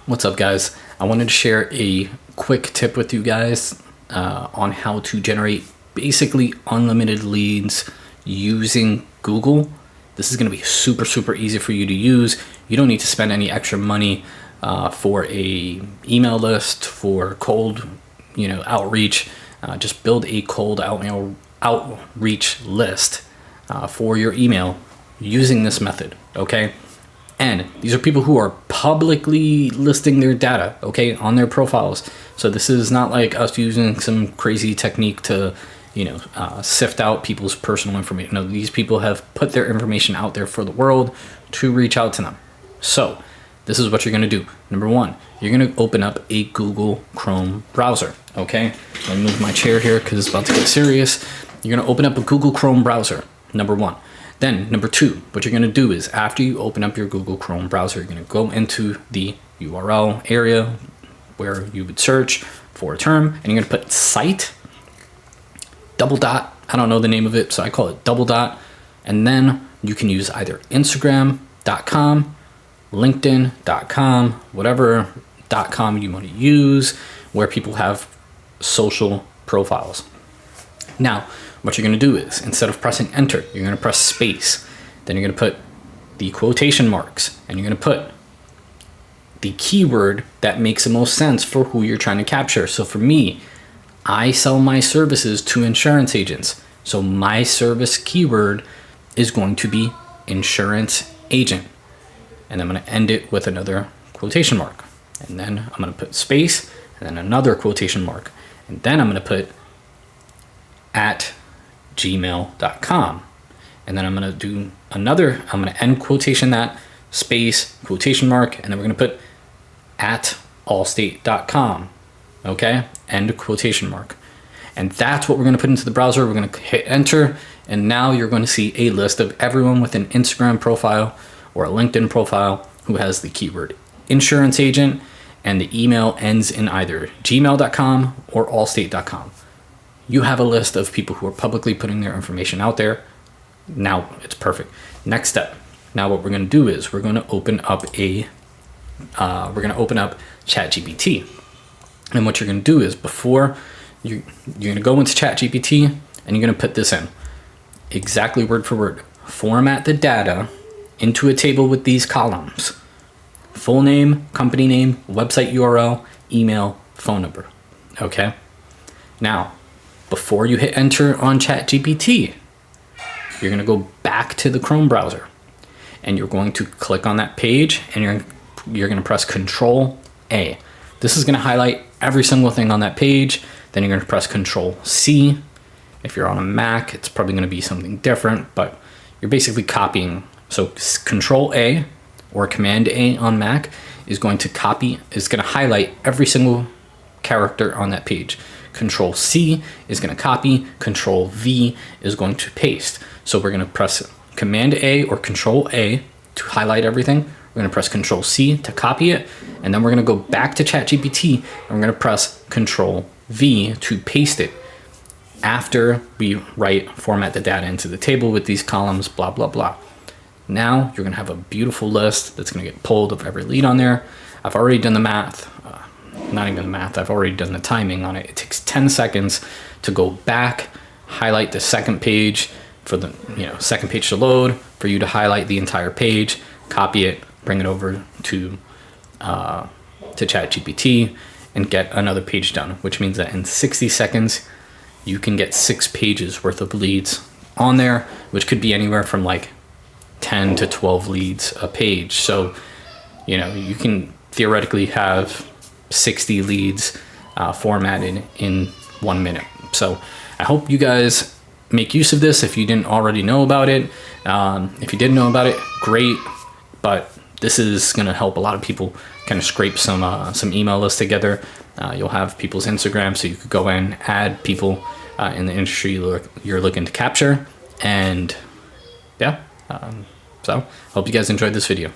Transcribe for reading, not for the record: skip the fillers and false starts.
What's up, guys? I wanted to share a quick tip with you guys on how to generate basically unlimited leads using Google. This is going to be super easy for you to use. You don't need to spend any extra money for a email list, for cold outreach. Just build a cold outreach list for your email using this method, okay? And these are people who are publicly listing their data, okay, on their profiles. So this is not like us using some crazy technique to, sift out people's personal information. No, these people have put their information out there for the world to reach out to them. So this is what you're going to do. Number one, you're going to open up a Google Chrome browser, okay? Let me move my chair here because it's about to get serious. You're going to open up a Google Chrome browser, number one. Then number two, what you're going to do is after you open up your Google Chrome browser, you're going to go into the URL area where you would search for a term, and you're going to put site, double dot, I don't know the name of it, so I call it double dot, and then you can use either Instagram.com, LinkedIn.com, whatever .com you want to use, where people have social profiles. Now, what you're going to do is, instead of pressing enter, you're going to press space. Then you're going to put the quotation marks, and you're going to put the keyword that makes the most sense for who you're trying to capture. So for me, I sell my services to insurance agents. So my service keyword is going to be insurance agent. And I'm going to end it with another quotation mark. And then I'm going to put space, and then another quotation mark. And then I'm going to put at gmail.com. And then I'm going to do another, I'm going to end quotation that, space, quotation mark, and then we're going to put at allstate.com. Okay? End quotation mark. And that's what we're going to put into the browser. We're going to hit enter, and now you're going to see a list of everyone with an Instagram profile or a LinkedIn profile who has the keyword insurance agent, and the email ends in either gmail.com or allstate.com. You have a list of people who are publicly putting their information out there. Now it's perfect. Next step. Now what we're going to do is we're going to open up ChatGPT. And what you're going to do is before you're going to go into ChatGPT, and you're going to put this in exactly word for word. Format the data into a table with these columns: full name, company name, website URL, email, phone number. Okay. Now, before you hit enter on ChatGPT, you're going to go back to the Chrome browser, and you're going to click on that page, and you're going to press Control A. This is going to highlight every single thing on that page. Then you're going to press Control C. If you're on a Mac, it's probably going to be something different, but you're basically copying. So Control A or Command A on Mac is going to highlight every single character on that page. Control C is going to copy, Control V is going to paste. So we're going to press Command A or Control A to highlight everything. We're going to press Control C to copy it, and then we're going to go back to ChatGPT, and we're going to press Control V to paste it after we format the data into the table with these columns, blah, blah, blah. Now you're going to have a beautiful list that's going to get pulled of every lead on there. I've already done the math. Not even the math, I've already done the timing on it. It takes 10 seconds to go back, highlight the second page for the second page to load, for you to highlight the entire page, copy it, bring it over to ChatGPT, and get another page done, which means that in 60 seconds, you can get 6 pages worth of leads on there, which could be anywhere from like 10 to 12 leads a page. So, you can theoretically have 60 leads formatted in 1 minute. So I hope you guys make use of this if you didn't already know about it. If you didn't know about it, great. But this is going to help a lot of people kind of scrape some email lists together. You'll have people's Instagram, so you could go in, add people in the industry you're looking to capture. And yeah, so hope you guys enjoyed this video.